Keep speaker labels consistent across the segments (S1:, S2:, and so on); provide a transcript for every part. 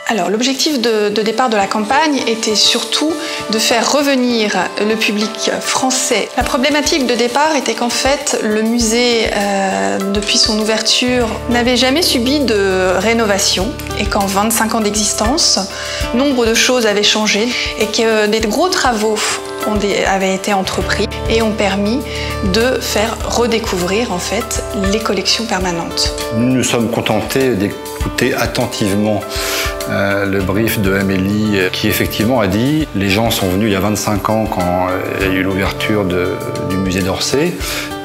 S1: Alors, l'objectif de départ de la campagne était surtout de faire revenir le public français. La problématique de départ était qu'en fait, le musée, depuis son ouverture, n'avait jamais subi de rénovation et qu'en 25 ans d'existence, nombre de choses avaient changé et que des gros travaux avaient été entrepris et ont permis de faire redécouvrir en fait les collections permanentes.
S2: Nous nous sommes contentés d'écouter attentivement le brief de Amélie qui effectivement a dit les gens sont venus il y a 25 ans quand il y a eu l'ouverture du musée d'Orsay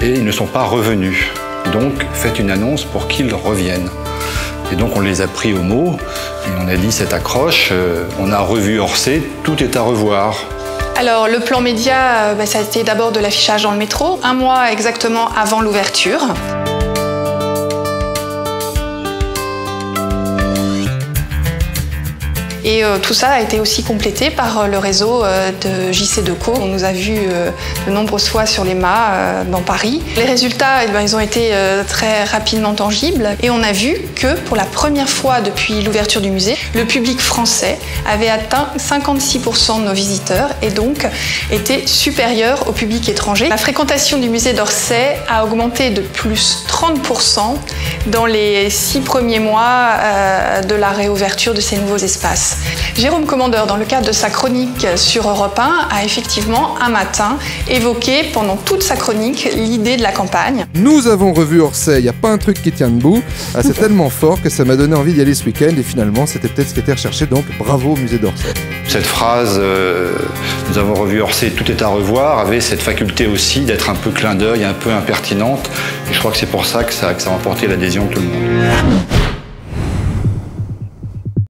S2: et ils ne sont pas revenus. Donc faites une annonce pour qu'ils reviennent. Et donc on les a pris au mot et on a dit cette accroche, on a revu Orsay, tout est à revoir.
S1: Alors le plan média, ça a été d'abord de l'affichage dans le métro, un mois exactement avant l'ouverture. Et tout ça a été aussi complété par le réseau de JC Decaux. On nous a vus de nombreuses fois sur les mâts dans Paris. Les résultats, ils ont été très rapidement tangibles. Et on a vu que pour la première fois depuis l'ouverture du musée, le public français avait atteint 56% de nos visiteurs et donc était supérieur au public étranger. La fréquentation du musée d'Orsay a augmenté de plus 30% dans les 6 premiers mois de la réouverture de ces nouveaux espaces. Jérôme Commandeur, dans le cadre de sa chronique sur Europe 1, a effectivement un matin évoqué pendant toute sa chronique l'idée de la campagne.
S3: Nous avons revu Orsay, il n'y a pas un truc qui tient debout. C'est tellement fort que ça m'a donné envie d'y aller ce week-end et finalement c'était peut-être ce qui était recherché, donc bravo au musée d'Orsay.
S2: Cette phrase « Nous avons revu Orsay, tout est à revoir » avait cette faculté aussi d'être un peu clin d'œil, un peu impertinente et je crois que c'est pour ça que ça a remporté l'adhésion de tout le monde.